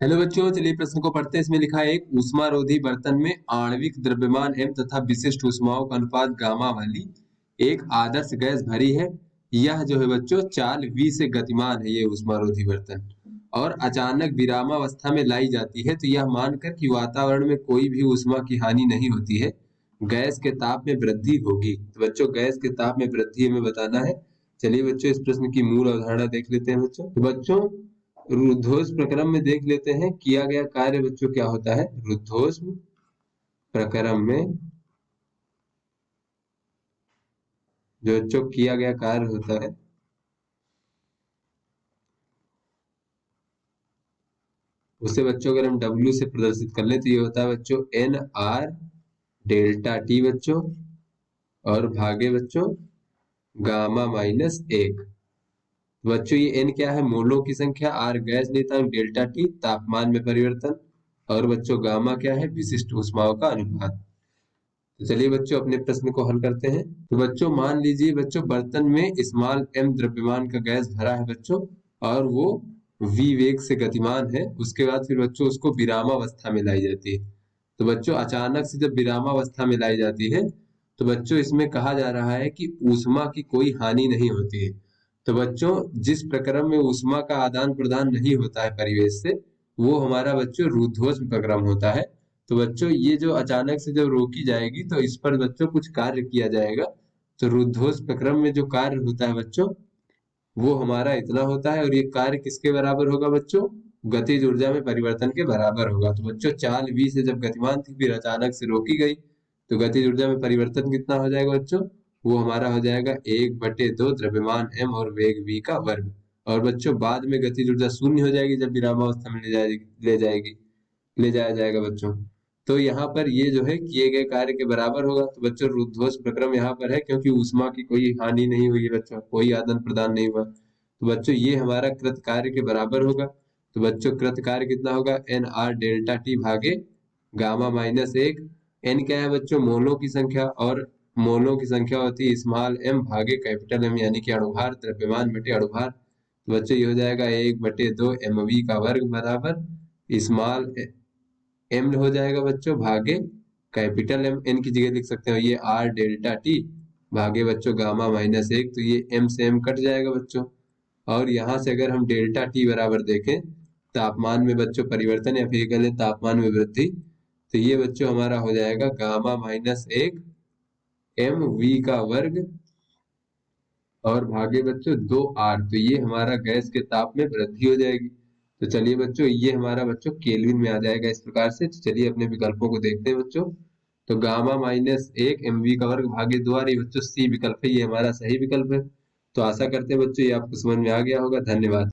Hello बच्चों, चलिए प्रश्न को पढ़ते हैं। इसमें लिखा है एक ऊष्मारोधी बर्तन में आणविक द्रव्यमान m तथा विशिष्ट ऊष्माओं का अनुपात गामा वाली एक आदर्श गैस भरी है। यह जो है बच्चों चाल v से गतिमान है ये ऊष्मारोधी बर्तन, और अचानक विरामावस्था में लाई जाती है तो यह मानकर कि वातावरण में कोई भी ऊष्मा की हानि नहीं होती है, गैस के ताप में वृद्धि होगी। तो बच्चों गैस के ताप में वृद्धि हमें बताना है। चलिए बच्चों इस प्रश्न की मूल अवधारणा देख लेते हैं। बच्चों रुद्धोष्म प्रक्रम में देख लेते हैं किया गया कार्य बच्चों क्या होता है। रुद्धोष्म प्रक्रम में जो बच्चों किया गया कार्य होता है उसे बच्चों अगर हम W से प्रदर्शित कर लें तो ये होता है बच्चों एन आर डेल्टा टी बच्चों, और भागे बच्चों गामा माइनस एक। बच्चों ये एन क्या है, मोलों की संख्या, आर गैस नेतांक, डेल्टा टी तापमान में परिवर्तन, और बच्चों गामा क्या है, विशिष्ट ऊष्माओं का अनुपात। तो चलिए बच्चों अपने प्रश्न को हल करते हैं। तो बच्चों मान लीजिए बच्चों बर्तन में स्मॉल m द्रव्यमान का गैस भरा है बच्चों, और वो v वेग से गतिमान है। उसके बाद फिर बच्चों उसको विरामावस्था में लाई जाती है। तो बच्चों अचानक से जब विरामावस्था में लाई जाती है तो बच्चों इसमें कहा जा रहा है कि ऊष्मा की कोई हानि नहीं होती है। तो बच्चों जिस प्रक्रम में ऊष्मा का आदान प्रदान नहीं होता है परिवेश से, वो हमारा बच्चों रुद्धोष्म प्रक्रम होता है। तो बच्चों ये जो अचानक से जब रोकी जाएगी तो इस पर बच्चों कुछ कार्य किया जाएगा। तो रुद्धोष्म प्रक्रम में जो कार्य होता है बच्चों वो हमारा इतना होता है, और ये कार्य किसके बराबर होगा बच्चों, गतिज ऊर्जा में परिवर्तन के बराबर होगा। तो बच्चों चाल v से जब गतिमान थी फिर अचानक से रोकी गई तो गतिज ऊर्जा में परिवर्तन कितना हो जाएगा बच्चों, वो हमारा हो जाएगा 1/2 द्रव्यमान m और वेग v का वर्ग। और बच्चों बाद में गतिज ऊर्जा शून्य हो जाएगी जब विरामावस्था में ले जाया जाएगा बच्चों। तो यहाँ पर ये जो है किए गए कार्य के बराबर होगा। तो बच्चों रुद्धोष्म प्रक्रम यहाँ पर है क्योंकि ऊष्मा की कोई हानि नहीं हुई है बच्चों, कोई आदान प्रदान नहीं हुआ। तो बच्चों ये हमारा कृत कार्य के बराबर होगा। तो बच्चों कृत कार्य कितना होगा, एन आर डेल्टा टी भागे गामा माइनस एक। एन क्या है बच्चों, मोलों की संख्या, और मोलों की संख्या होती है स्मॉल m भागे कैपिटल M, यानी कि अणुभार, द्रव्यमान बटे अणुभार। तो बच्चों ये हो जाएगा 1/2 mv का वर्ग बराबर स्मॉल m हो जाएगा बच्चों भागे कैपिटल M। n की जगह लिख सकते हो ये r डेल्टा टी भागे बच्चों गामा माइनस एक। तो ये m से m कट जाएगा बच्चों, और यहाँ से अगर हम डेल्टा टी बराबर देखें तापमान में बच्चों परिवर्तन या फिर कह लें तापमान में वृद्धि, तो ये बच्चों हमारा हो जाएगा गामा माइनस एक m v का वर्ग और भागे बच्चों 2r। तो ये हमारा गैस के ताप में वृद्धि हो जाएगी। तो चलिए बच्चों ये हमारा बच्चों केल्विन में आ जाएगा इस प्रकार से। तो चलिए अपने विकल्पों को देखते हैं बच्चों। तो गामा माइनस एक mv का वर्ग भागे 2r, ये बच्चों सी विकल्प है, ये हमारा सही विकल्प है। तो आशा करते हैं बच्चों ये आपको समझ में आ गया होगा। धन्यवाद।